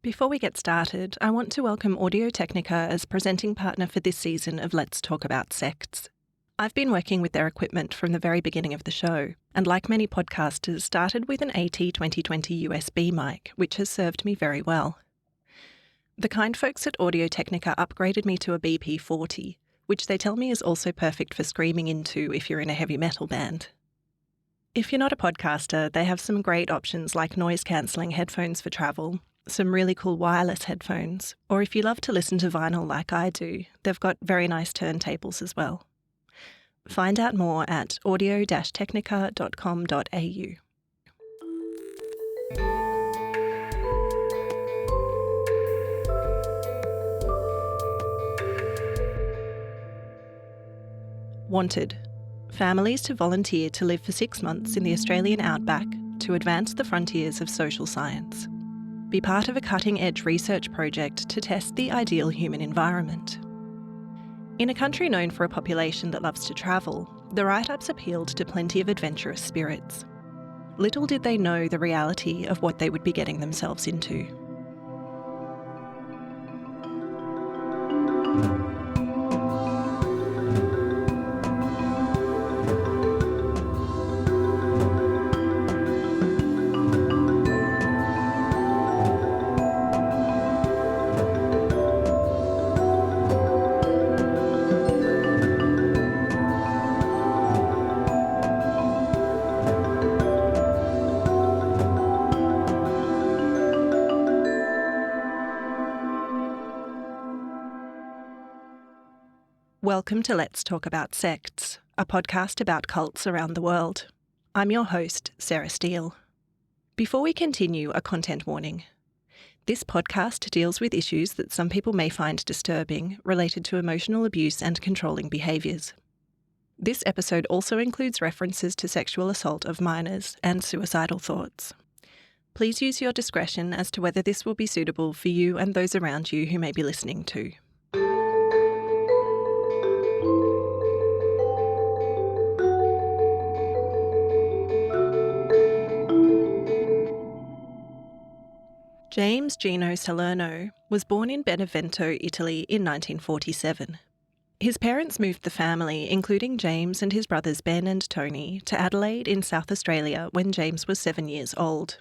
Before we get started, I want to welcome Audio-Technica as presenting partner for this season of Let's Talk About Sects. I've been working with their equipment from the very beginning of the show, and like many podcasters, started with an AT2020 USB mic, which has served me very well. The kind folks at Audio-Technica upgraded me to a BP40, which they tell me is also perfect for screaming into if you're in a heavy metal band. If you're not a podcaster, they have some great options like noise-cancelling headphones for travel, some really cool wireless headphones, or if you love to listen to vinyl like I do, they've got very nice turntables as well. Find out more at audio-technica.com.au. Wanted. Families to volunteer to live for 6 months in the Australian outback to advance the frontiers of social science. Be part of a cutting-edge research project to test the ideal human environment. In a country known for a population that loves to travel, the write-ups appealed to plenty of adventurous spirits. Little did they know the reality of what they would be getting themselves into. Welcome to Let's Talk About Sects, a podcast about cults around the world. I'm your host, Sarah Steele. Before we continue, a content warning. This podcast deals with issues that some people may find disturbing related to emotional abuse and controlling behaviours. This episode also includes references to sexual assault of minors and suicidal thoughts. Please use your discretion as to whether this will be suitable for you and those around you who may be listening too. James Gino Salerno was born in Benevento, Italy in 1947. His parents moved the family, including James and his brothers Ben and Tony, to Adelaide in South Australia when James was 7 years old.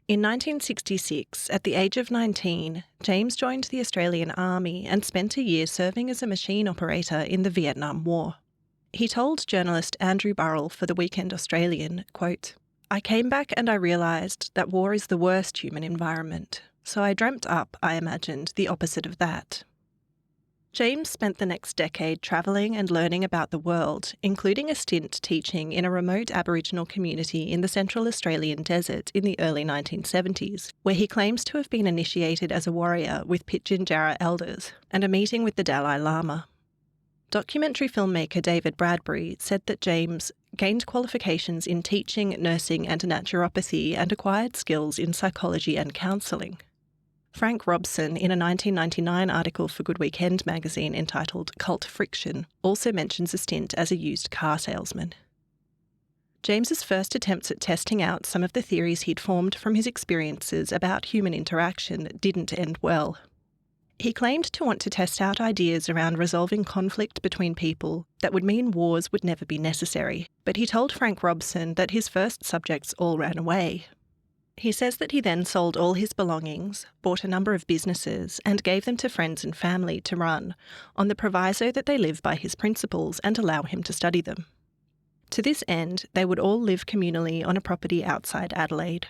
In 1966, at the age of 19, James joined the Australian Army and spent a year serving as a machine operator in the Vietnam War. He told journalist Andrew Burrell for the Weekend Australian, quote, "I came back and I realised that war is the worst human environment, so I dreamt up, I imagined, the opposite of that." James spent the next decade travelling and learning about the world, including a stint teaching in a remote Aboriginal community in the Central Australian desert in the early 1970s, where he claims to have been initiated as a warrior with Pitjantjatjara elders and a meeting with the Dalai Lama. Documentary filmmaker David Bradbury said that James gained qualifications in teaching, nursing and naturopathy and acquired skills in psychology and counselling. Frank Robson, in a 1999 article for Good Weekend magazine entitled Cult Friction, also mentions a stint as a used car salesman. James's first attempts at testing out some of the theories he'd formed from his experiences about human interaction didn't end well. He claimed to want to test out ideas around resolving conflict between people that would mean wars would never be necessary, but he told Frank Robson that his first subjects all ran away. He says that he then sold all his belongings, bought a number of businesses, and gave them to friends and family to run, on the proviso that they live by his principles and allow him to study them. To this end, they would all live communally on a property outside Adelaide.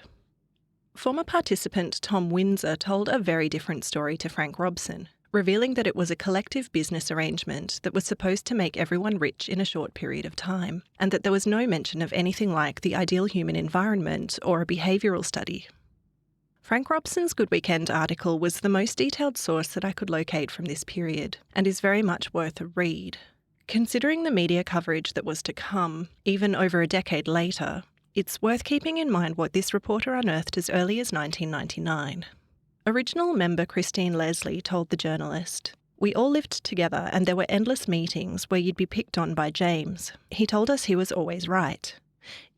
Former participant Tom Windsor told a very different story to Frank Robson, revealing that it was a collective business arrangement that was supposed to make everyone rich in a short period of time, and that there was no mention of anything like the ideal human environment or a behavioural study. Frank Robson's Good Weekend article was the most detailed source that I could locate from this period, and is very much worth a read. Considering the media coverage that was to come, even over a decade later, it's worth keeping in mind what this reporter unearthed as early as 1999. Original member Christine Leslie told the journalist, "We all lived together and there were endless meetings where you'd be picked on by James. He told us he was always right.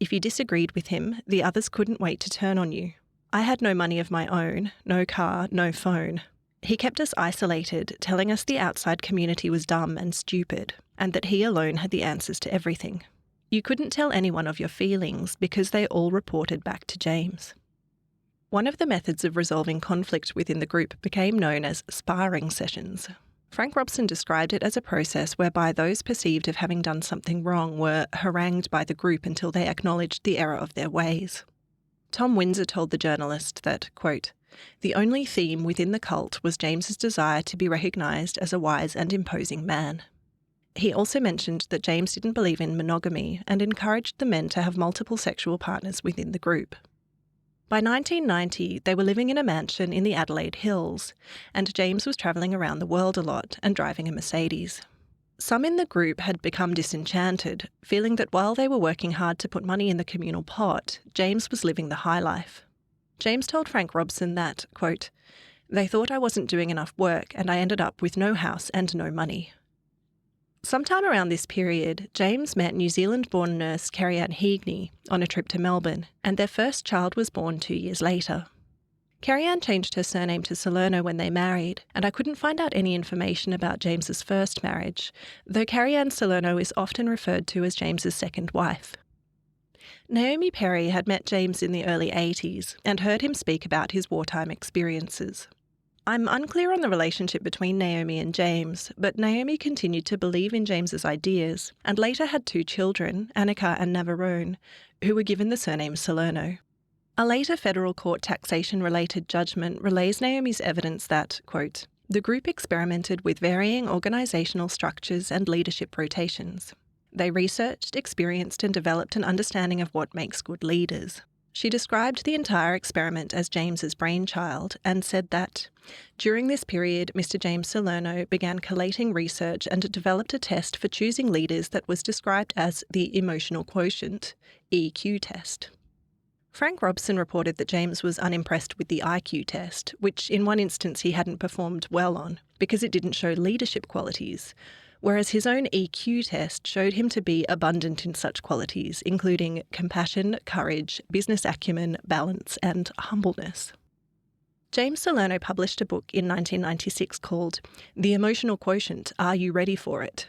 If you disagreed with him, the others couldn't wait to turn on you. I had no money of my own, no car, no phone. He kept us isolated, telling us the outside community was dumb and stupid, and that he alone had the answers to everything. You couldn't tell anyone of your feelings because they all reported back to James. One of the methods of resolving conflict within the group became known as Sparring Sessions. Frank Robson described it as a process whereby those perceived of having done something wrong were harangued by the group until they acknowledged the error of their ways. Tom Windsor told the journalist that, quote, "The only theme within the cult was James's desire to be recognised as a wise and imposing man." He also mentioned that James didn't believe in monogamy and encouraged the men to have multiple sexual partners within the group. By 1990, they were living in a mansion in the Adelaide Hills, and James was travelling around the world a lot and driving a Mercedes. Some in the group had become disenchanted, feeling that while they were working hard to put money in the communal pot, James was living the high life. James told Frank Robson that, quote, "They thought I wasn't doing enough work and I ended up with no house and no money." Sometime around this period, James met New Zealand-born nurse Carrie-Anne Heagney on a trip to Melbourne, and their first child was born 2 years later. Carrie-Anne changed her surname to Salerno when they married, and I couldn't find out any information about James's first marriage, though Carrie-Anne Salerno is often referred to as James's second wife. Naomi Perry had met James in the early 80s and heard him speak about his wartime experiences. I'm unclear on the relationship between Naomi and James, but Naomi continued to believe in James's ideas and later had 2 children, Annika and Navarone, who were given the surname Salerno. A later federal court taxation-related judgment relays Naomi's evidence that, quote, "The group experimented with varying organisational structures and leadership rotations. They researched, experienced and developed an understanding of what makes good leaders." She described the entire experiment as James's brainchild and said that, "During this period, Mr. James Salerno began collating research and developed a test for choosing leaders that was described as the emotional quotient, EQ test." Frank Robson reported that James was unimpressed with the IQ test, which in one instance he hadn't performed well on, because it didn't show leadership qualities, whereas his own EQ test showed him to be abundant in such qualities, including compassion, courage, business acumen, balance, and humbleness. James Salerno published a book in 1996 called The Emotional Quotient, Are You Ready for It?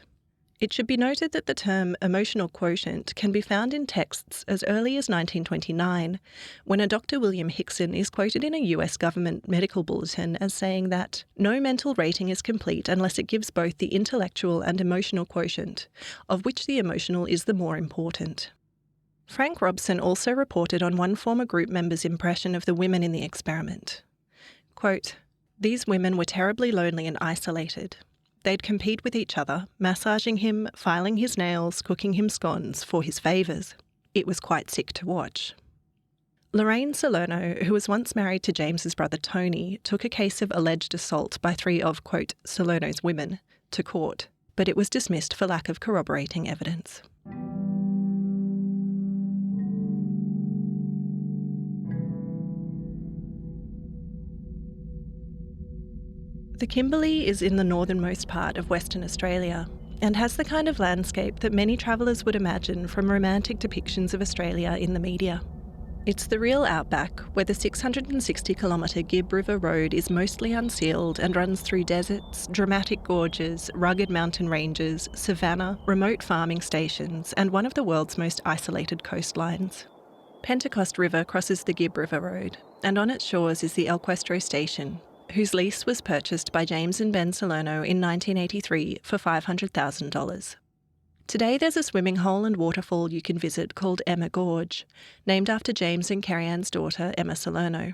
It should be noted that the term emotional quotient can be found in texts as early as 1929, when a Dr. William Hickson is quoted in a US government medical bulletin as saying that no mental rating is complete unless it gives both the intellectual and emotional quotient, of which the emotional is the more important. Frank Robson also reported on one former group member's impression of the women in the experiment. Quote, "These women were terribly lonely and isolated. They'd compete with each other, massaging him, filing his nails, cooking him scones for his favours. It was quite sick to watch." Lorraine Salerno, who was once married to James's brother Tony, took a case of alleged assault by 3 of, quote, Salerno's women to court, but it was dismissed for lack of corroborating evidence. The Kimberley is in the northernmost part of Western Australia and has the kind of landscape that many travellers would imagine from romantic depictions of Australia in the media. It's the real outback, where the 660-kilometre Gibb River Road is mostly unsealed and runs through deserts, dramatic gorges, rugged mountain ranges, savanna, remote farming stations, and one of the world's most isolated coastlines. Pentecost River crosses the Gibb River Road, and on its shores is the El Cuestro Station, whose lease was purchased by James and Ben Salerno in 1983 for $500,000. Today there's a swimming hole and waterfall you can visit called Emma Gorge, named after James and Carrie-Anne's daughter Emma Salerno.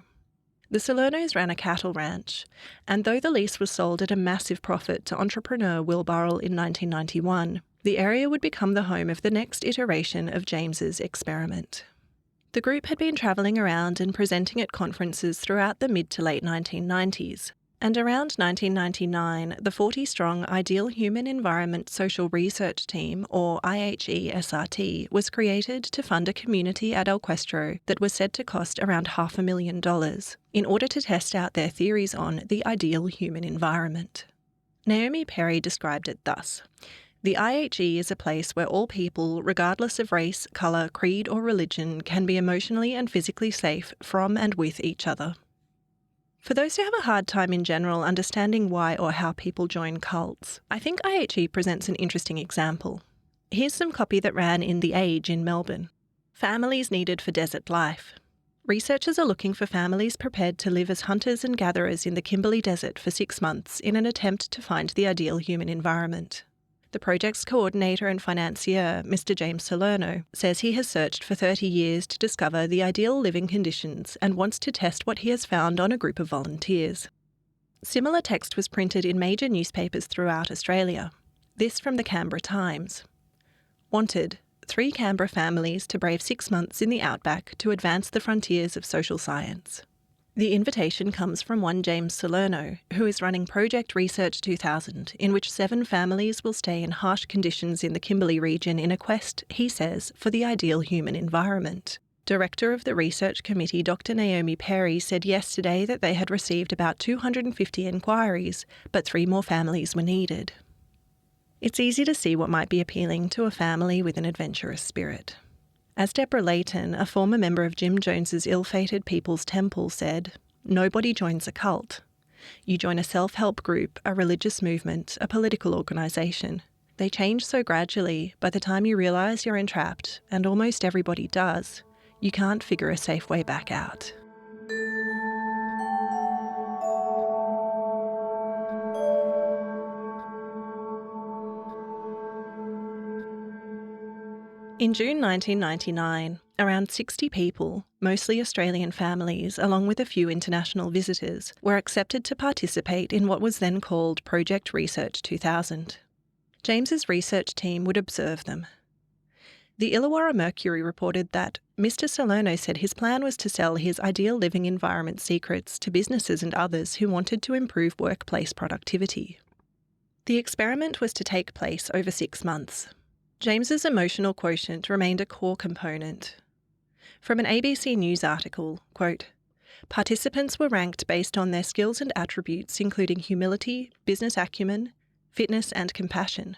The Salernos ran a cattle ranch, and though the lease was sold at a massive profit to entrepreneur Will Burrell in 1991, the area would become the home of the next iteration of James's experiment. The group had been travelling around and presenting at conferences throughout the mid to late 1990s, and around 1999, the 40-strong Ideal Human Environment Social Research Team, or IHESRT, was created to fund a community at El Cuestro that was said to cost around $500,000 in order to test out their theories on the ideal human environment. Naomi Perry described it thus: The IHE is a place where all people, regardless of race, colour, creed or religion, can be emotionally and physically safe from and with each other. For those who have a hard time in general understanding why or how people join cults, I think IHE presents an interesting example. Here's some copy that ran in The Age in Melbourne. Families needed for desert life. Researchers are looking for families prepared to live as hunters and gatherers in the Kimberley Desert for 6 months in an attempt to find the ideal human environment. The project's coordinator and financier, Mr. James Salerno, says he has searched for 30 years to discover the ideal living conditions and wants to test what he has found on a group of volunteers. Similar text was printed in major newspapers throughout Australia. This from the Canberra Times. Wanted: 3 Canberra families to brave 6 months in the outback to advance the frontiers of social science. The invitation comes from one James Salerno, who is running Project Research 2000, in which 7 families will stay in harsh conditions in the Kimberley region in a quest, he says, for the ideal human environment. Director of the research committee Dr. Naomi Perry said yesterday that they had received about 250 inquiries, but 3 more families were needed. It's easy to see what might be appealing to a family with an adventurous spirit. As Deborah Layton, a former member of Jim Jones's ill-fated People's Temple, said, "Nobody joins a cult. You join a self-help group, a religious movement, a political organisation. They change so gradually, by the time you realise you're entrapped, and almost everybody does, you can't figure a safe way back out." In June 1999, around 60 people, mostly Australian families, along with a few international visitors, were accepted to participate in what was then called Project Research 2000. James's research team would observe them. The Illawarra Mercury reported that Mr. Salerno said his plan was to sell his ideal living environment secrets to businesses and others who wanted to improve workplace productivity. The experiment was to take place over 6 months. James's emotional quotient remained a core component. From an ABC News article, quote, "Participants were ranked based on their skills and attributes including humility, business acumen, fitness and compassion.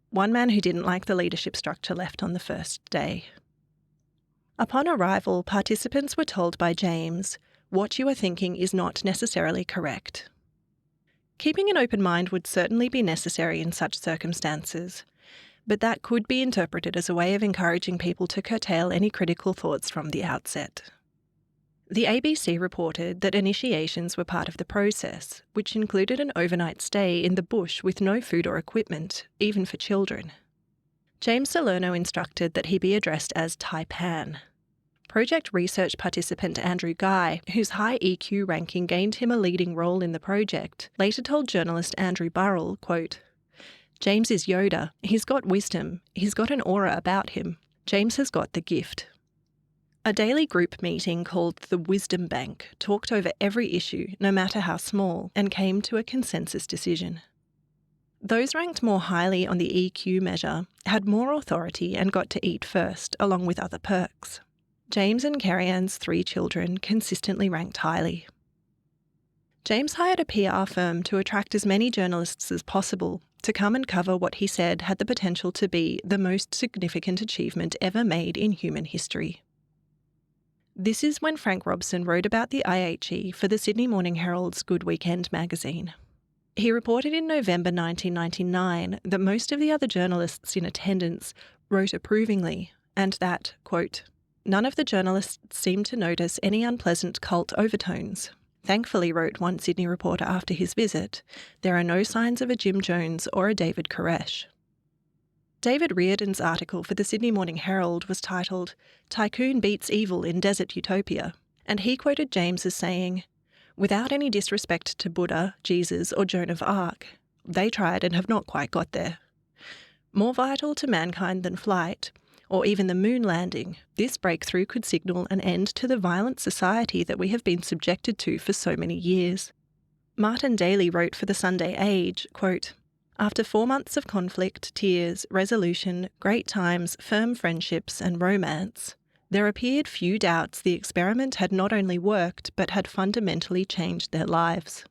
One man who didn't like the leadership structure left on the first day." Upon arrival, participants were told by James, "What you are thinking is not necessarily correct." Keeping an open mind would certainly be necessary in such circumstances, but that could be interpreted as a way of encouraging people to curtail any critical thoughts from the outset. The ABC reported that initiations were part of the process, which included an overnight stay in the bush with no food or equipment, even for children. James Salerno instructed that he be addressed as Taipan. Project research participant Andrew Guy, whose high EQ ranking gained him a leading role in the project, later told journalist Andrew Burrell, quote, "James is Yoda. He's got wisdom. He's got an aura about him. James has got the gift." A daily group meeting called the Wisdom Bank talked over every issue, no matter how small, and came to a consensus decision. Those ranked more highly on the EQ measure had more authority and got to eat first, along with other perks. James and Carrie-Anne's 3 children consistently ranked highly. James hired a PR firm to attract as many journalists as possible to come and cover what he said had the potential to be the most significant achievement ever made in human history. This is when Frank Robson wrote about the IHE for the Sydney Morning Herald's Good Weekend magazine. He reported in November 1999 that most of the other journalists in attendance wrote approvingly, and that, quote, "None of the journalists seemed to notice any unpleasant cult overtones. Thankfully," wrote one Sydney reporter after his visit, "there are no signs of a Jim Jones or a David Koresh." David Reardon's article for the Sydney Morning Herald was titled "Tycoon Beats Evil in Desert Utopia," and he quoted James as saying, "Without any disrespect to Buddha, Jesus or Joan of Arc, they tried and have not quite got there. More vital to mankind than flight, or even the moon landing, this breakthrough could signal an end to the violent society that we have been subjected to for so many years." Martin Daly wrote for the Sunday Age, quote, "After 4 months of conflict, tears, resolution, great times, firm friendships and romance, there appeared few doubts the experiment had not only worked but had fundamentally changed their lives."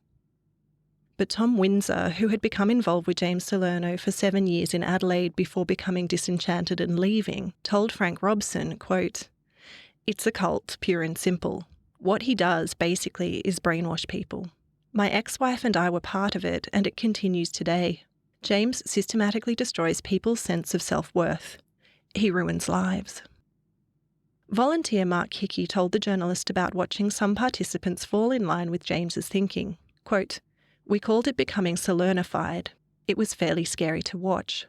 But Tom Windsor, who had become involved with James Salerno for 7 years in Adelaide before becoming disenchanted and leaving, told Frank Robson, quote, "It's a cult, pure and simple. What he does, basically, is brainwash people. My ex-wife and I were part of it, and it continues today. James systematically destroys people's sense of self-worth. He ruins lives." Volunteer Mark Hickey told the journalist about watching some participants fall in line with James's thinking. Quote, "We called it becoming Salernified. It was fairly scary to watch."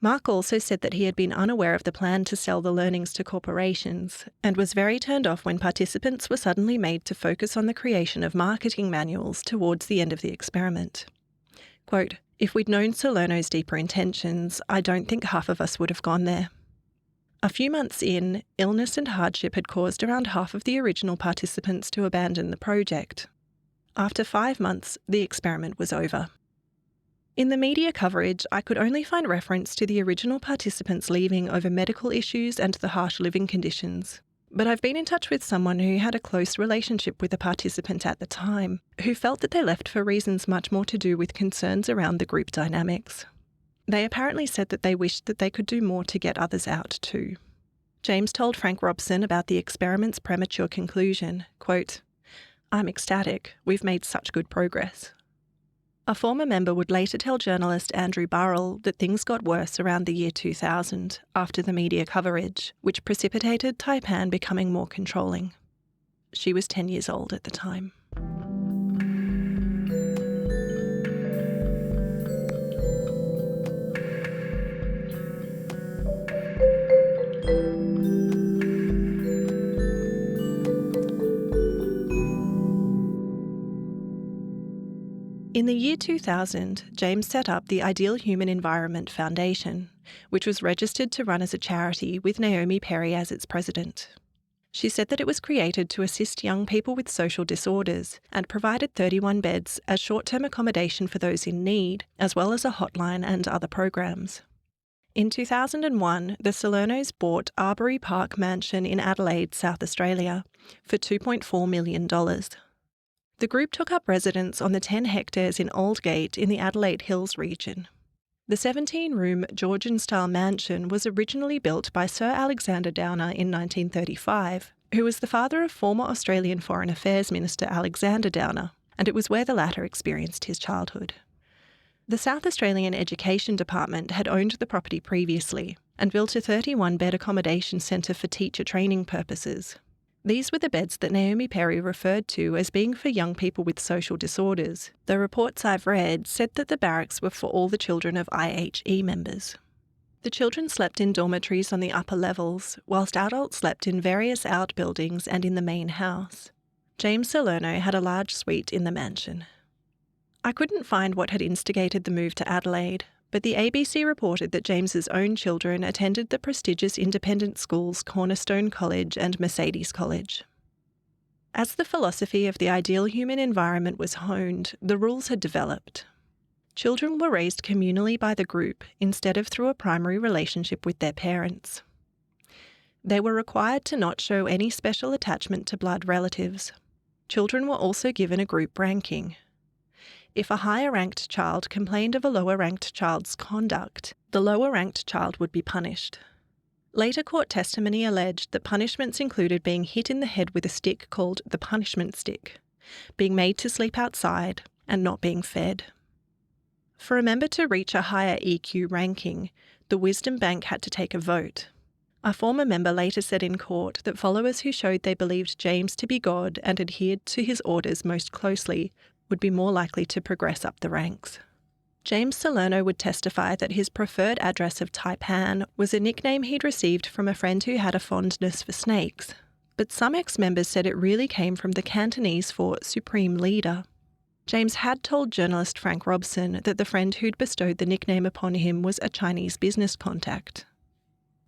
Mark also said that he had been unaware of the plan to sell the learnings to corporations and was very turned off when participants were suddenly made to focus on the creation of marketing manuals towards the end of the experiment. Quote, "If we'd known Salerno's deeper intentions, I don't think half of us would have gone there." A few months in, illness and hardship had caused around half of the original participants to abandon the project. After 5 months, the experiment was over. In the media coverage, I could only find reference to the original participants leaving over medical issues and the harsh living conditions. But I've been in touch with someone who had a close relationship with a participant at the time, who felt that they left for reasons much more to do with concerns around the group dynamics. They apparently said that they wished that they could do more to get others out too. James told Frank Robson about the experiment's premature conclusion, quote, "I'm ecstatic. We've made such good progress." A former member would later tell journalist Andrew Burrell that things got worse around the year 2000 after the media coverage, which precipitated Taipan becoming more controlling. She was 10 years old at the time. In the year 2000, James set up the Ideal Human Environment Foundation, which was registered to run as a charity with Naomi Perry as its president. She said that it was created to assist young people with social disorders and provided 31 beds as short-term accommodation for those in need, as well as a hotline and other programs. In 2001, the Salernos bought Arbory Park Mansion in Adelaide, South Australia, for $2.4 million. The group took up residence on the 10 hectares in Aldgate in the Adelaide Hills region. The 17-room Georgian-style mansion was originally built by Sir Alexander Downer in 1935, who was the father of former Australian Foreign Affairs Minister Alexander Downer, and it was where the latter experienced his childhood. The South Australian Education Department had owned the property previously and built a 31-bed accommodation centre for teacher training purposes. These were the beds that Naomi Perry referred to as being for young people with social disorders, though reports I've read said that the barracks were for all the children of IHE members. The children slept in dormitories on the upper levels, whilst adults slept in various outbuildings and in the main house. James Salerno had a large suite in the mansion. I couldn't find what had instigated the move to Adelaide, but the ABC reported that James's own children attended the prestigious independent schools Cornerstone College and Mercedes College. As the philosophy of the ideal human environment was honed, the rules had developed. Children were raised communally by the group instead of through a primary relationship with their parents. They were required to not show any special attachment to blood relatives. Children were also given a group ranking. If a higher-ranked child complained of a lower-ranked child's conduct, the lower-ranked child would be punished. Later court testimony alleged that punishments included being hit in the head with a stick called the punishment stick, being made to sleep outside, and not being fed. For a member to reach a higher EQ ranking, the Wisdom Bank had to take a vote. A former member later said in court that followers who showed they believed James to be God and adhered to his orders most closely would be more likely to progress up the ranks. James Salerno would testify that his preferred address of Taipan was a nickname he'd received from a friend who had a fondness for snakes, but some ex-members said it really came from the Cantonese for Supreme Leader. James had told journalist Frank Robson that the friend who'd bestowed the nickname upon him was a Chinese business contact.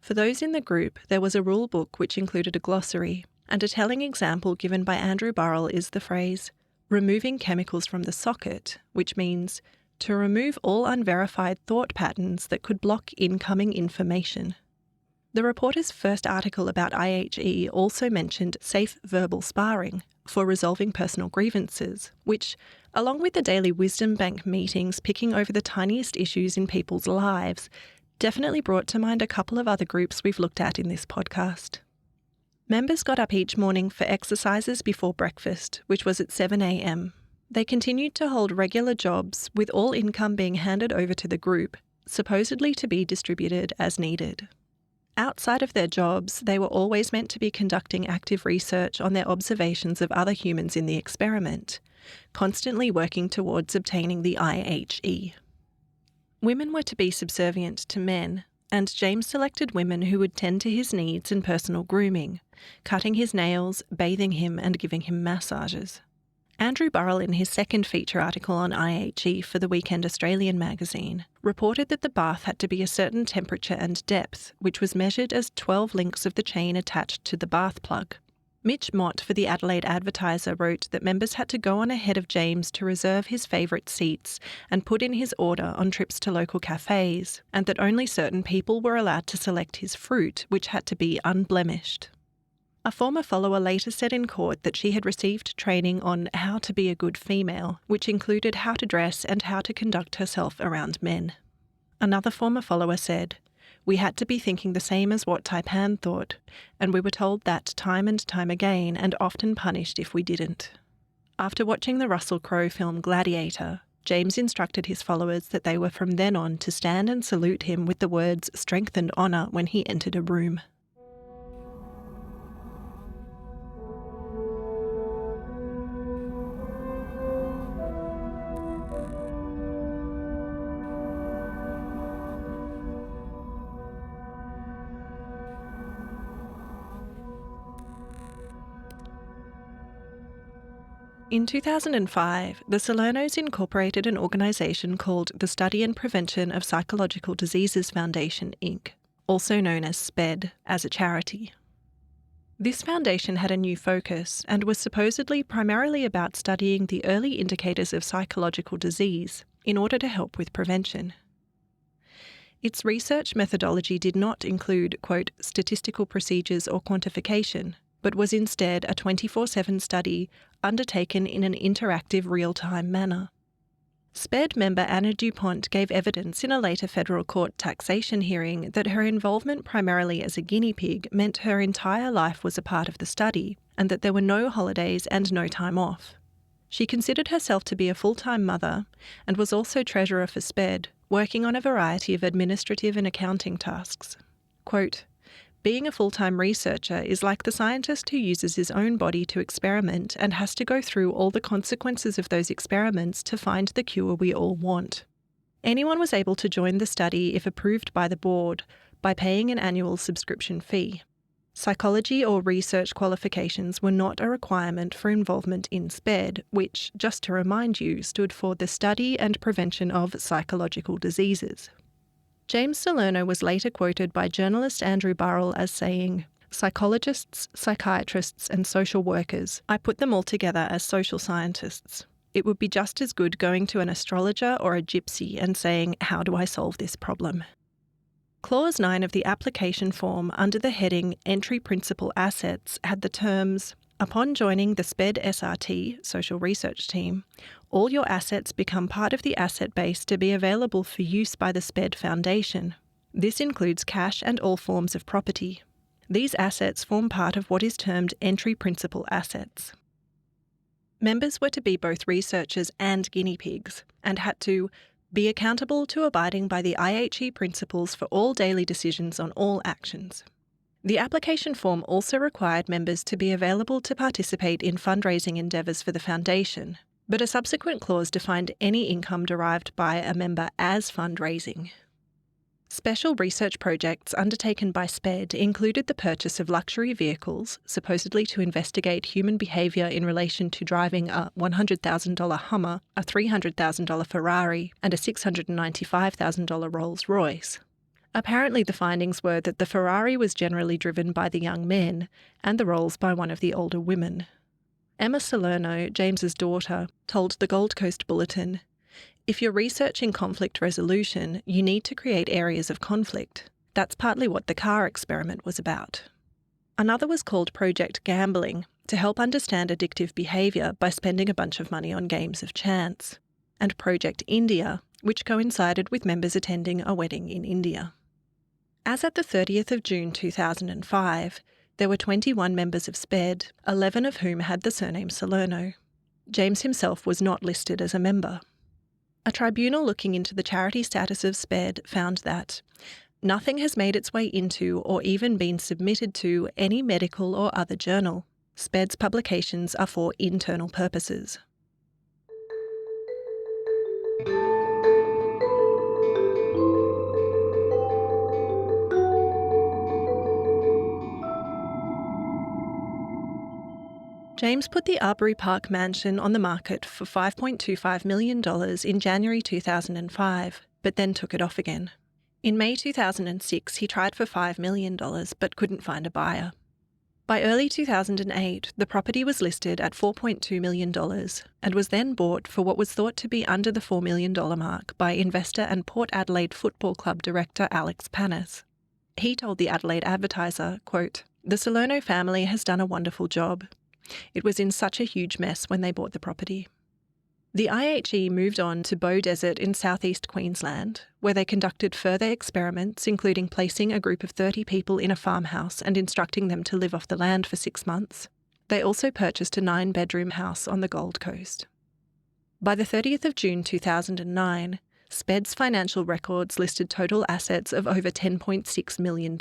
For those in the group, there was a rule book which included a glossary, and a telling example given by Andrew Burrell is the phrase, "removing chemicals from the socket," which means to remove all unverified thought patterns that could block incoming information. The reporter's first article about IHE also mentioned safe verbal sparring for resolving personal grievances, which, along with the daily wisdom bank meetings picking over the tiniest issues in people's lives, definitely brought to mind a couple of other groups we've looked at in this podcast. Members got up each morning for exercises before breakfast, which was at 7 a.m. They continued to hold regular jobs, with all income being handed over to the group, supposedly to be distributed as needed. Outside of their jobs, they were always meant to be conducting active research on their observations of other humans in the experiment, constantly working towards obtaining the IHE. Women were to be subservient to men, and James selected women who would tend to his needs and personal grooming, cutting his nails, bathing him, and giving him massages. Andrew Burrell, in his second feature article on IHE for the Weekend Australian magazine, reported that the bath had to be a certain temperature and depth, which was measured as 12 links of the chain attached to the bath plug. Mitch Mott for the Adelaide Advertiser wrote that members had to go on ahead of James to reserve his favourite seats and put in his order on trips to local cafes, and that only certain people were allowed to select his fruit, which had to be unblemished. A former follower later said in court that she had received training on how to be a good female, which included how to dress and how to conduct herself around men. Another former follower said, "We had to be thinking the same as what Taipan thought, and we were told that time and time again and often punished if we didn't." After watching the Russell Crowe film Gladiator, James instructed his followers that they were from then on to stand and salute him with the words "strength and honour" when he entered a room. In 2005, the Salernos incorporated an organisation called the Study and Prevention of Psychological Diseases Foundation, Inc., also known as SPED, as a charity. This foundation had a new focus and was supposedly primarily about studying the early indicators of psychological disease in order to help with prevention. Its research methodology did not include, quote, statistical procedures or quantification, but was instead a 24/7 study undertaken in an interactive real-time manner. SPED member Anna DuPont gave evidence in a later federal court taxation hearing that her involvement primarily as a guinea pig meant her entire life was a part of the study and that there were no holidays and no time off. She considered herself to be a full-time mother and was also treasurer for SPED, working on a variety of administrative and accounting tasks. Quote, "Being a full-time researcher is like the scientist who uses his own body to experiment and has to go through all the consequences of those experiments to find the cure we all want. Anyone was able to join the study if approved by the board by paying an annual subscription fee. Psychology or research qualifications were not a requirement for involvement in SPED, which, just to remind you, stood for the Study and Prevention of Psychological Diseases." James Salerno was later quoted by journalist Andrew Burrell as saying, "Psychologists, psychiatrists and social workers, I put them all together as social scientists. It would be just as good going to an astrologer or a gypsy and saying, 'How do I solve this problem?'" Clause 9 of the application form under the heading Entry Principal Assets had the terms, "Upon joining the SPED SRT, Social Research Team, all your assets become part of the asset base to be available for use by the SPED Foundation. This includes cash and all forms of property. These assets form part of what is termed Entry Principal Assets." Members were to be both researchers and guinea pigs, and had to be accountable to abiding by the IHE principles for all daily decisions on all actions. The application form also required members to be available to participate in fundraising endeavours for the foundation, but a subsequent clause defined any income derived by a member as fundraising. Special research projects undertaken by SPED included the purchase of luxury vehicles, supposedly to investigate human behaviour in relation to driving a $100,000 Hummer, a $300,000 Ferrari, and a $695,000 Rolls-Royce. Apparently the findings were that the Ferrari was generally driven by the young men and the Rolls by one of the older women. Emma Salerno, James's daughter, told the Gold Coast Bulletin, "If you're researching conflict resolution, you need to create areas of conflict. That's partly what the car experiment was about. Another was called Project Gambling, to help understand addictive behaviour by spending a bunch of money on games of chance, and Project India, which coincided with members attending a wedding in India. As at the 30th of June 2005, there were 21 members of SPED, 11 of whom had the surname Salerno. James himself was not listed as a member. A tribunal looking into the charity status of SPED found that nothing has made its way into or even been submitted to any medical or other journal. SPED's publications are for internal purposes. James put the Arbory Park mansion on the market for $5.25 million in January 2005, but then took it off again. In May 2006, he tried for $5 million but couldn't find a buyer. By early 2008, the property was listed at $4.2 million and was then bought for what was thought to be under the $4 million mark by investor and Port Adelaide Football Club director Alex Panis. He told the Adelaide Advertiser, quote, "The Salerno family has done a wonderful job. It was in such a huge mess when they bought the property." The IHE moved on to Bow Desert in southeast Queensland, where they conducted further experiments, including placing a group of 30 people in a farmhouse and instructing them to live off the land for 6 months. They also purchased a 9-bedroom house on the Gold Coast. By the 30th of June 2009, SPED's financial records listed total assets of over $10.6 million.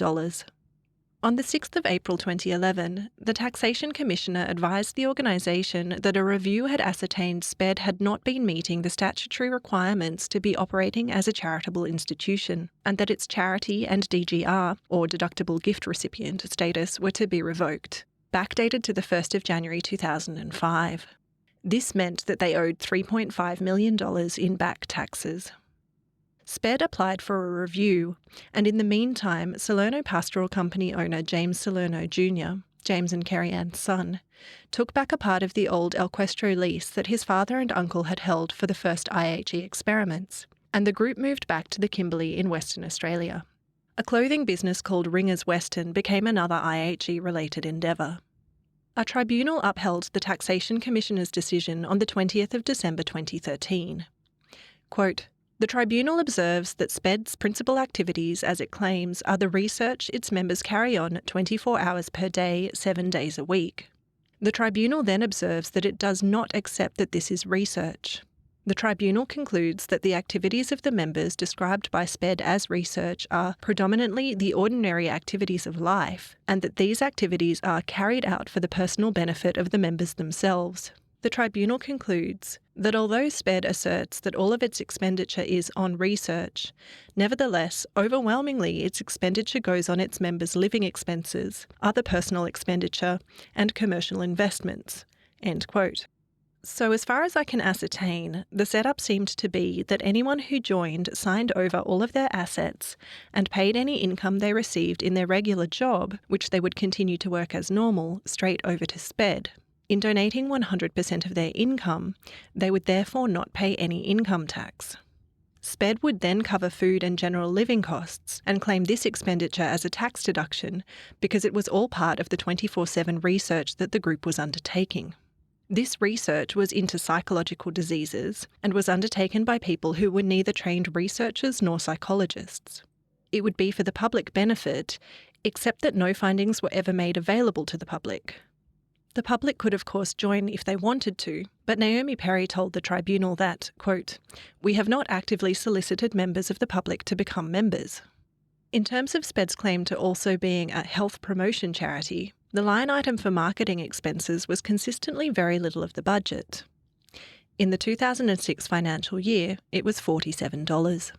On the 6th of April 2011, the Taxation Commissioner advised the organisation that a review had ascertained SPED had not been meeting the statutory requirements to be operating as a charitable institution, and that its charity and DGR, or deductible gift recipient, status were to be revoked, backdated to the 1st of January 2005. This meant that they owed $3.5 million in back taxes. SPED applied for a review, and in the meantime, Salerno Pastoral Company owner James Salerno Jr., James and Kerry Ann's son, took back a part of the old Elquestro lease that his father and uncle had held for the first IHE experiments, and the group moved back to the Kimberley in Western Australia. A clothing business called Ringers Western became another IHE-related endeavour. A tribunal upheld the Taxation Commissioner's decision on the 20th of December 2013. Quote, "The tribunal observes that SPED's principal activities, as it claims, are the research its members carry on 24 hours per day, 7 days a week. The tribunal then observes that it does not accept that this is research. The tribunal concludes that the activities of the members described by SPED as research are predominantly the ordinary activities of life, and that these activities are carried out for the personal benefit of the members themselves. The tribunal concludes that although SPED asserts that all of its expenditure is on research, nevertheless, overwhelmingly its expenditure goes on its members' living expenses, other personal expenditure, and commercial investments." End quote. So as far as I can ascertain, the setup seemed to be that anyone who joined signed over all of their assets and paid any income they received in their regular job, which they would continue to work as normal, straight over to SPED. In donating 100% of their income, they would therefore not pay any income tax. SPED would then cover food and general living costs and claim this expenditure as a tax deduction because it was all part of the 24/7 research that the group was undertaking. This research was into psychological diseases and was undertaken by people who were neither trained researchers nor psychologists. It would be for the public benefit, except that no findings were ever made available to the public. The public could of course join if they wanted to, but Naomi Perry told the tribunal that, quote, "We have not actively solicited members of the public to become members." In terms of SPED's claim to also being a health promotion charity, the line item for marketing expenses was consistently very little of the budget. In the 2006 financial year, it was $47.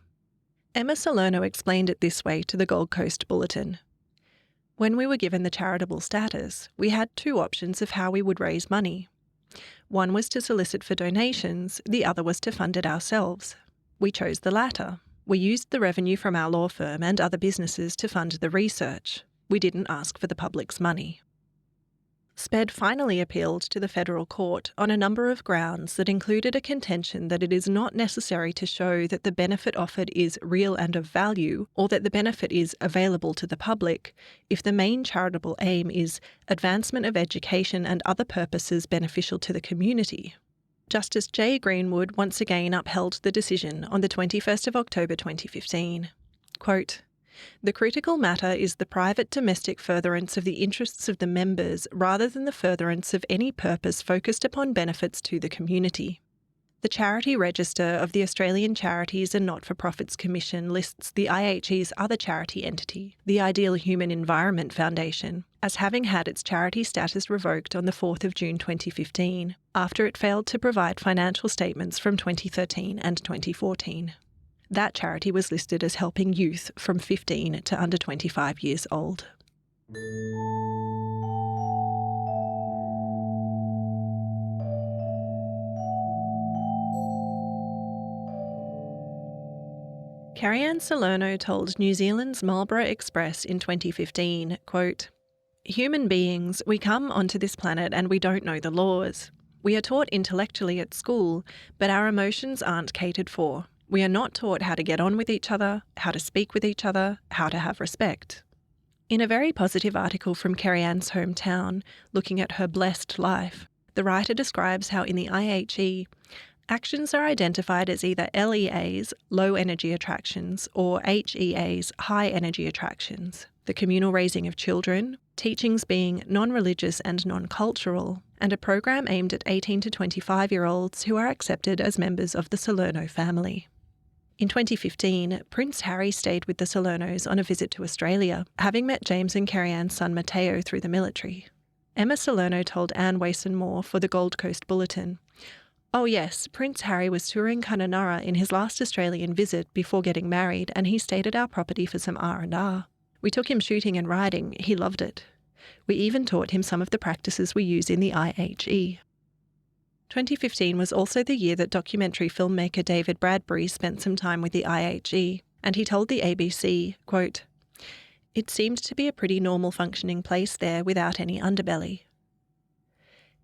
Emma Salerno explained it this way to the Gold Coast Bulletin. "When we were given the charitable status, we had 2 options of how we would raise money. One was to solicit for donations, the other was to fund it ourselves. We chose the latter. We used the revenue from our law firm and other businesses to fund the research. We didn't ask for the public's money." SPED finally appealed to the federal court on a number of grounds that included a contention that it is not necessary to show that the benefit offered is real and of value, or that the benefit is available to the public, if the main charitable aim is advancement of education and other purposes beneficial to the community. Justice J. Greenwood once again upheld the decision on the 21st of October 2015. Quote, "The critical matter is the private domestic furtherance of the interests of the members rather than the furtherance of any purpose focused upon benefits to the community. The Charity Register of the Australian Charities and Not-for-Profits Commission lists the IHE's other charity entity, the Ideal Human Environment Foundation, as having had its charity status revoked on the 4th of June 2015, after it failed to provide financial statements from 2013 and 2014. That charity was listed as helping youth from 15 to under 25 years old." Carrie-Anne Salerno told New Zealand's Marlborough Express in 2015, quote, "Human beings, we come onto this planet and we don't know the laws. We are taught intellectually at school, but our emotions aren't catered for. We are not taught how to get on with each other, how to speak with each other, how to have respect." In a very positive article from Carrie-Anne's hometown, looking at her blessed life, the writer describes how in the IHE, actions are identified as either LEAs, low energy attractions, or HEAs, high energy attractions, the communal raising of children, teachings being non-religious and non-cultural, and a program aimed at 18 to 25-year-olds who are accepted as members of the Salerno family. In 2015, Prince Harry stayed with the Salernos on a visit to Australia, having met James and Carrie-Anne's son Matteo through the military. Emma Salerno told Anne Wason-Moore for the Gold Coast Bulletin, "Oh yes, Prince Harry was touring Kununurra in his last Australian visit before getting married, and he stayed at our property for some R&R. We took him shooting and riding. He loved it. We even taught him some of the practices we use in the IHE." 2015 was also the year that documentary filmmaker David Bradbury spent some time with the IHE, and he told the ABC, quote, "It seemed to be a pretty normal functioning place there without any underbelly."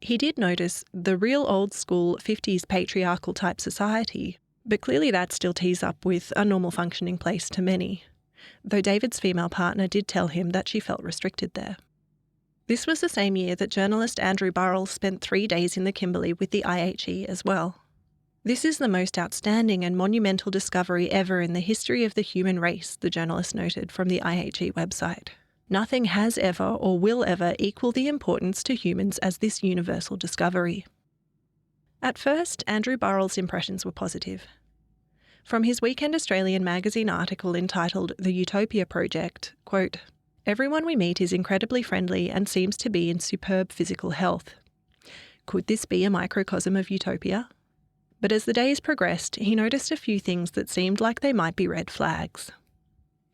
He did notice the real old school 50s patriarchal type society, but clearly that still tees up with a normal functioning place to many, though David's female partner did tell him that she felt restricted there. This was the same year that journalist Andrew Burrell spent 3 days in the Kimberley with the IHE as well. "This is the most outstanding and monumental discovery ever in the history of the human race," the journalist noted from the IHE website. "Nothing has ever or will ever equal the importance to humans as this universal discovery." At first, Andrew Burrell's impressions were positive. From his Weekend Australian magazine article entitled The Utopia Project, quote, "Everyone we meet is incredibly friendly and seems to be in superb physical health. Could this be a microcosm of utopia?" But as the days progressed, he noticed a few things that seemed like they might be red flags.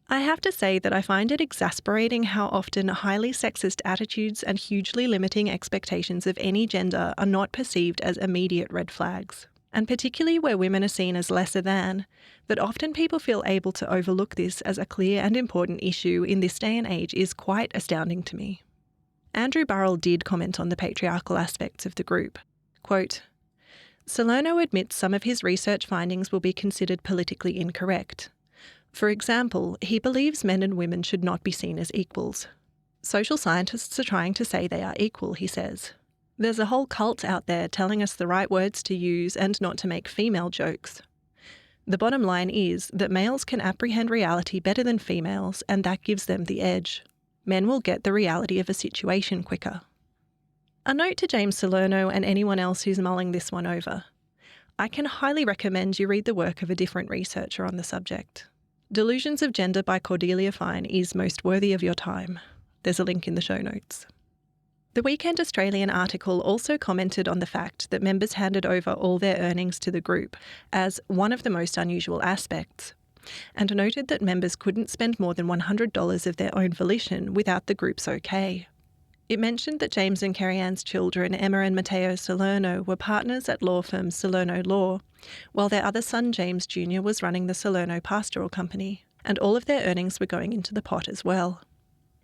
"I have to say that I find it exasperating how often highly sexist attitudes and hugely limiting expectations of any gender are not perceived as immediate red flags, and particularly where women are seen as lesser than, that often people feel able to overlook this as a clear and important issue in this day and age is quite astounding to me." Andrew Burrell did comment on the patriarchal aspects of the group. Quote, "Salerno admits some of his research findings will be considered politically incorrect. For example, he believes men and women should not be seen as equals. Social scientists are trying to say they are equal, he says. There's a whole cult out there telling us the right words to use and not to make female jokes. The bottom line is that males can apprehend reality better than females, and that gives them the edge. Men will get the reality of a situation quicker." A note to James Salerno and anyone else who's mulling this one over. I can highly recommend you read the work of a different researcher on the subject. Delusions of Gender by Cordelia Fine is most worthy of your time. There's a link in the show notes. The Weekend Australian article also commented on the fact that members handed over all their earnings to the group as one of the most unusual aspects, and noted that members couldn't spend more than $100 of their own volition without the group's okay. It mentioned that James and Carrie-Anne's children, Emma and Matteo Salerno, were partners at law firm Salerno Law, while their other son, James Jr., was running the Salerno Pastoral Company, and all of their earnings were going into the pot as well.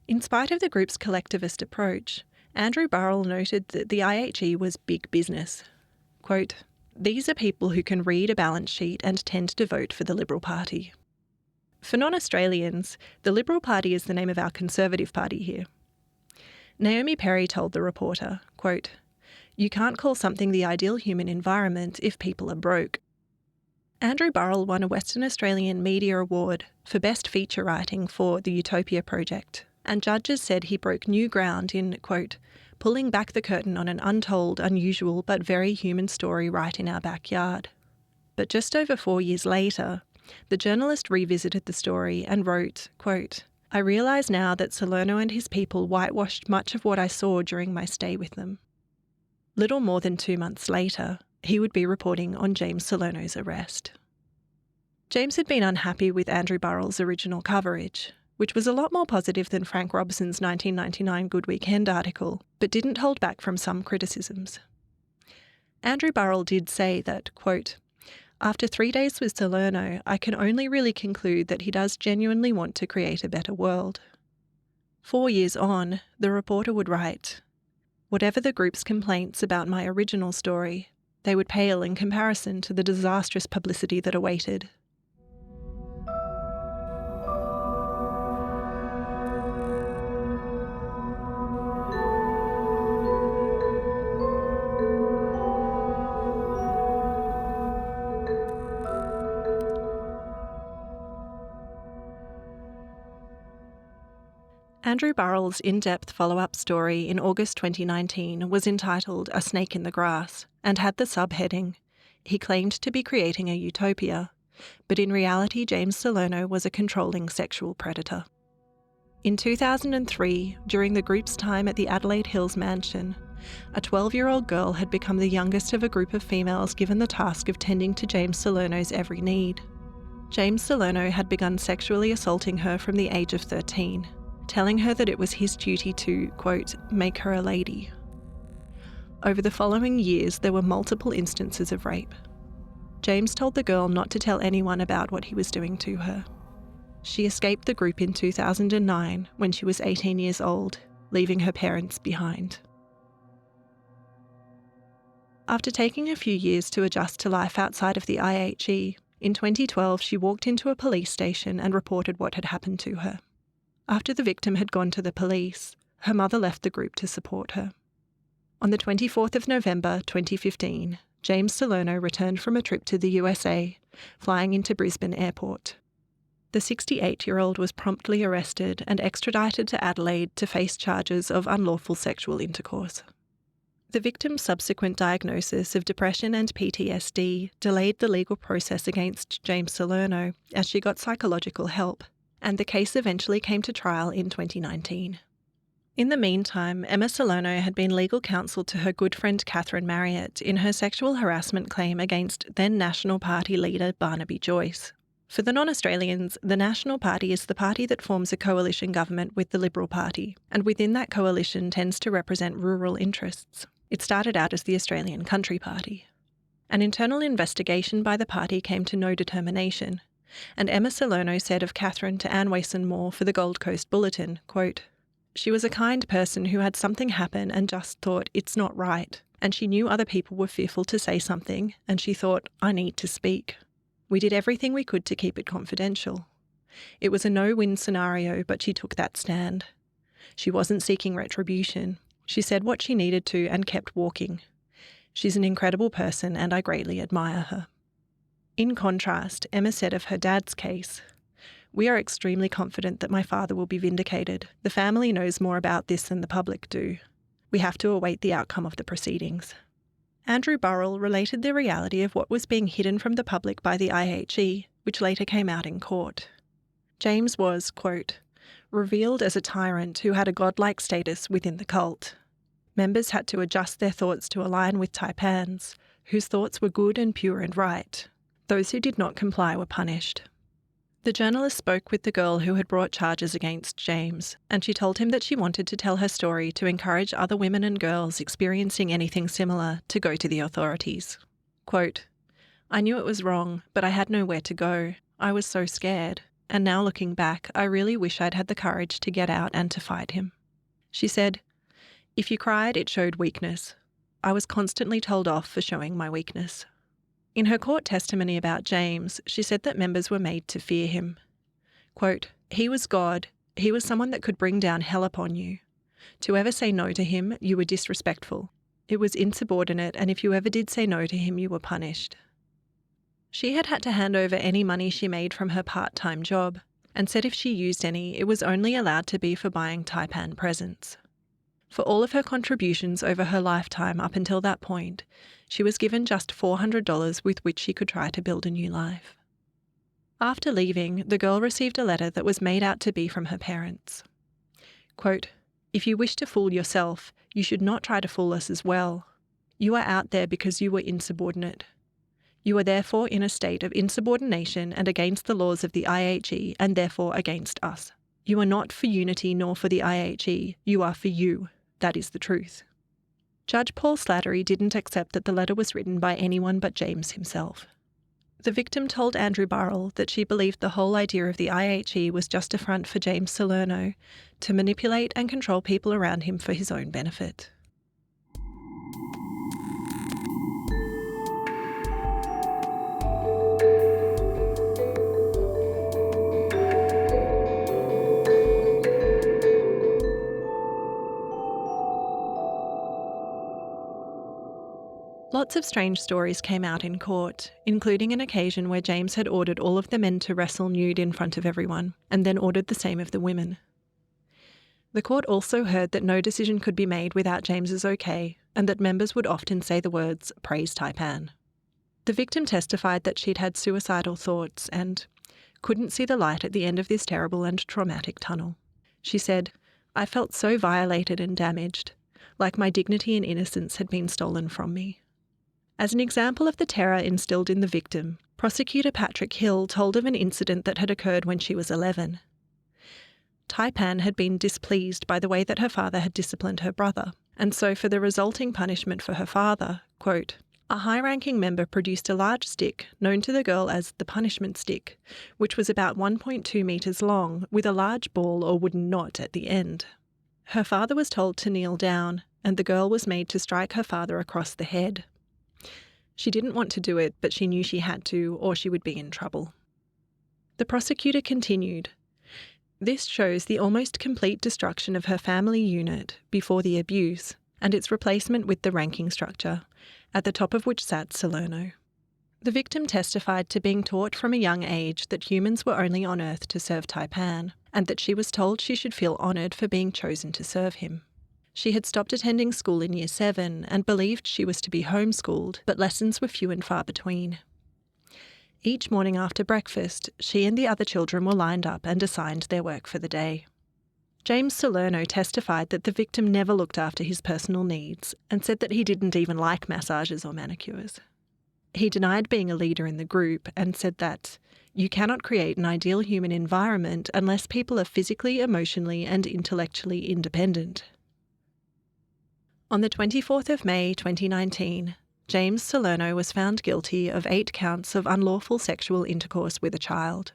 In spite of the group's collectivist approach, Andrew Burrell noted that the IHE was big business. Quote, "These are people who can read a balance sheet and tend to vote for the Liberal Party." For non-Australians, the Liberal Party is the name of our Conservative Party here. Naomi Perry told the reporter, quote, "You can't call something the ideal human environment if people are broke." Andrew Burrell won a Western Australian Media Award for Best Feature Writing for the Utopia Project, and judges said he broke new ground in, quote, "pulling back the curtain on an untold, unusual but very human story right in our backyard." But just over 4 years later, the journalist revisited the story and wrote, quote, "I realise now that Salerno and his people whitewashed much of what I saw during my stay with them." Little more than 2 months later, he would be reporting on James Salerno's arrest. James had been unhappy with Andrew Burrell's original coverage, which was a lot more positive than Frank Robson's 1999 Good Weekend article, but didn't hold back from some criticisms. Andrew Burrell did say that, quote, "After 3 days with Salerno, I can only really conclude that he does genuinely want to create a better world." 4 years on, the reporter would write, "Whatever the group's complaints about my original story, they would pale in comparison to the disastrous publicity that awaited." Andrew Burrell's in-depth follow-up story in August 2019 was entitled "A Snake in the Grass" and had the subheading, "He claimed to be creating a utopia, but in reality James Salerno was a controlling sexual predator." In 2003, during the group's time at the Adelaide Hills mansion, a 12-year-old girl had become the youngest of a group of females given the task of tending to James Salerno's every need. James Salerno had begun sexually assaulting her from the age of 13. Telling her that it was his duty to, quote, "make her a lady." Over the following years, there were multiple instances of rape. James told the girl not to tell anyone about what he was doing to her. She escaped the group in 2009 when she was 18 years old, leaving her parents behind. After taking a few years to adjust to life outside of the IHE, in 2012 she walked into a police station and reported what had happened to her. After the victim had gone to the police, her mother left the group to support her. On the 24th of November 2015, James Salerno returned from a trip to the USA, flying into Brisbane Airport. The 68-year-old was promptly arrested and extradited to Adelaide to face charges of unlawful sexual intercourse. The victim's subsequent diagnosis of depression and PTSD delayed the legal process against James Salerno as she got psychological help, and the case eventually came to trial in 2019. In the meantime, Emma Salerno had been legal counsel to her good friend Catherine Marriott in her sexual harassment claim against then National Party leader Barnaby Joyce. For the non-Australians, the National Party is the party that forms a coalition government with the Liberal Party, and within that coalition tends to represent rural interests. It started out as the Australian Country Party. An internal investigation by the party came to no determination, and Emma Salerno said of Catherine to Anne Wason-Moore for the Gold Coast Bulletin, quote, "She was a kind person who had something happen and just thought, it's not right, and she knew other people were fearful to say something, and she thought, I need to speak. We did everything we could to keep it confidential. It was a no-win scenario, but she took that stand. She wasn't seeking retribution. She said what she needed to and kept walking. She's an incredible person and I greatly admire her." In contrast, Emma said of her dad's case, "We are extremely confident that my father will be vindicated. The family knows more about this than the public do. We have to await the outcome of the proceedings." Andrew Burrell related the reality of what was being hidden from the public by the IHE, which later came out in court. James was, quote, "revealed as a tyrant who had a godlike status within the cult. Members had to adjust their thoughts to align with taipans, whose thoughts were good and pure and right. Those who did not comply were punished." The journalist spoke with the girl who had brought charges against James, and she told him that she wanted to tell her story to encourage other women and girls experiencing anything similar to go to the authorities. Quote, "I knew it was wrong, but I had nowhere to go. I was so scared, and now looking back, I really wish I'd had the courage to get out and to fight him." She said, If you cried, it showed weakness. I was constantly told off for showing my weakness. In her court testimony about James, she said that members were made to fear him. Quote, "He was God. He was someone that could bring down hell upon you. To ever say no to him, you were disrespectful. It was insubordinate, and if you ever did say no to him, you were punished." She had to hand over any money she made from her part-time job, and said if she used any, it was only allowed to be for buying taipan presents. For all of her contributions over her lifetime up until that point, she was given just $400 with which she could try to build a new life. After leaving, the girl received a letter that was made out to be from her parents. Quote, "If you wish to fool yourself, you should not try to fool us as well. You are out there because you were insubordinate. You are therefore in a state of insubordination and against the laws of the IHE and therefore against us. You are not for unity nor for the IHE, you are for you. That is the truth." Judge Paul Slattery didn't accept that the letter was written by anyone but James himself. The victim told Andrew Burrell that she believed the whole idea of the IHE was just a front for James Salerno to manipulate and control people around him for his own benefit. Lots of strange stories came out in court, including an occasion where James had ordered all of the men to wrestle nude in front of everyone, and then ordered the same of the women. The court also heard that no decision could be made without James's okay, and that members would often say the words, "Praise Taipan." The victim testified that she'd had suicidal thoughts and couldn't see the light at the end of this terrible and traumatic tunnel. She said, "I felt so violated and damaged, like my dignity and innocence had been stolen from me." As an example of the terror instilled in the victim, prosecutor Patrick Hill told of an incident that had occurred when she was 11. Taipan had been displeased by the way that her father had disciplined her brother, and so for the resulting punishment for her father, quote, "A high-ranking member produced a large stick, known to the girl as the punishment stick, which was about 1.2 metres long, with a large ball or wooden knot at the end. Her father was told to kneel down, and the girl was made to strike her father across the head. She didn't want to do it, but she knew she had to, or she would be in trouble." The prosecutor continued, "This shows the almost complete destruction of her family unit before the abuse, and its replacement with the ranking structure, at the top of which sat Salerno." The victim testified to being taught from a young age that humans were only on Earth to serve Taipan, and that she was told she should feel honoured for being chosen to serve him. She had stopped attending school in Year 7 and believed she was to be homeschooled, but lessons were few and far between. Each morning after breakfast, she and the other children were lined up and assigned their work for the day. James Salerno testified that the victim never looked after his personal needs and said that he didn't even like massages or manicures. He denied being a leader in the group and said that you cannot create an ideal human environment unless people are physically, emotionally and intellectually independent. On the 24th of May 2019, James Salerno was found guilty of 8 counts of unlawful sexual intercourse with a child.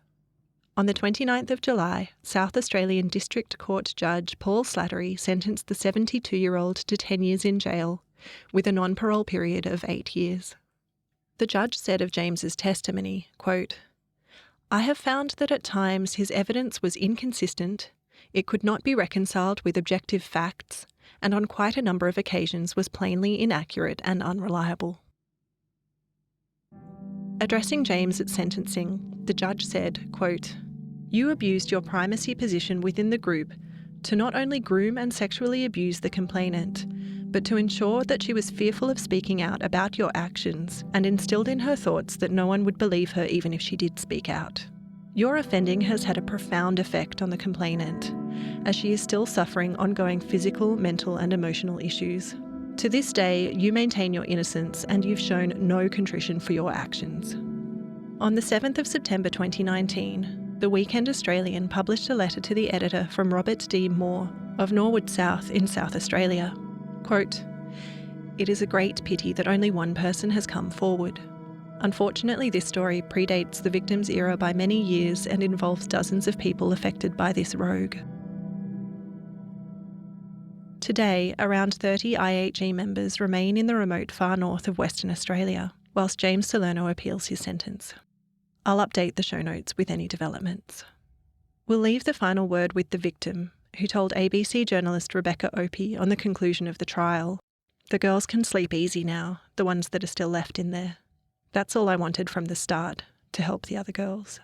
On the 29th of July, South Australian District Court Judge Paul Slattery sentenced the 72-year-old to 10 years in jail, with a non-parole period of 8 years. The judge said of James's testimony, quote, "I have found that at times his evidence was inconsistent, it could not be reconciled with objective facts, and on quite a number of occasions was plainly inaccurate and unreliable." Addressing James at sentencing, the judge said, quote, "You abused your primacy position within the group to not only groom and sexually abuse the complainant, but to ensure that she was fearful of speaking out about your actions and instilled in her thoughts that no one would believe her even if she did speak out. Your offending has had a profound effect on the complainant, as she is still suffering ongoing physical, mental and emotional issues. To this day, you maintain your innocence and you've shown no contrition for your actions." On the 7th of September 2019, The Weekend Australian published a letter to the editor from Robert D. Moore of Norwood South in South Australia. Quote, "It is a great pity that only one person has come forward. Unfortunately, this story predates the victim's era by many years and involves dozens of people affected by this rogue." Today, around 30 IHE members remain in the remote far north of Western Australia, whilst James Salerno appeals his sentence. I'll update the show notes with any developments. We'll leave the final word with the victim, who told ABC journalist Rebecca Opie on the conclusion of the trial, "The girls can sleep easy now, the ones that are still left in there. That's all I wanted from the start, to help the other girls."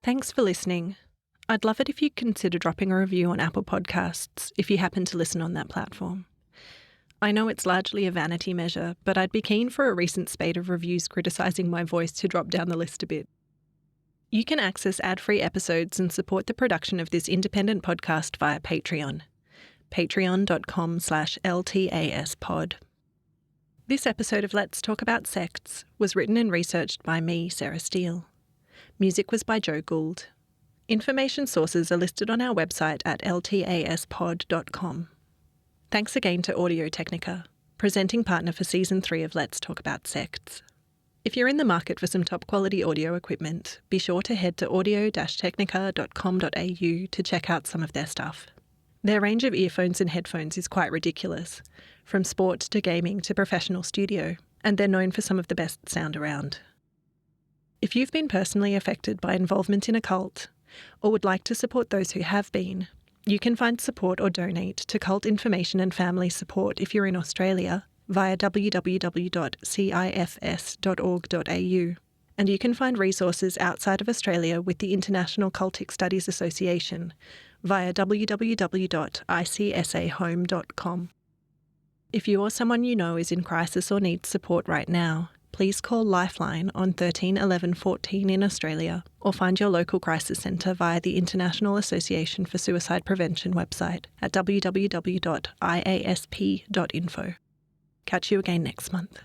Thanks for listening. I'd love it if you'd consider dropping a review on Apple Podcasts if you happen to listen on that platform. I know it's largely a vanity measure, but I'd be keen for a recent spate of reviews criticising my voice to drop down the list a bit. You can access ad-free episodes and support the production of this independent podcast via Patreon. patreon.com/LTASpod. This episode of Let's Talk About Sects was written and researched by me, Sarah Steele. Music was by Joe Gould. Information sources are listed on our website at ltaspod.com. Thanks again to Audio-Technica, presenting partner for Season 3 of Let's Talk About Sects. If you're in the market for some top-quality audio equipment, be sure to head to audio-technica.com.au to check out some of their stuff. Their range of earphones and headphones is quite ridiculous, from sport to gaming to professional studio, and they're known for some of the best sound around. If you've been personally affected by involvement in a cult, or would like to support those who have been, you can find support or donate to Cult Information and Family Support if you're in Australia via www.cifs.org.au, and you can find resources outside of Australia with the International Cultic Studies Association via www.icsahome.com. If you or someone you know is in crisis or needs support right now, please call Lifeline on 13 11 14 in Australia, or find your local crisis centre via the International Association for Suicide Prevention website at www.iasp.info. Catch you again next month.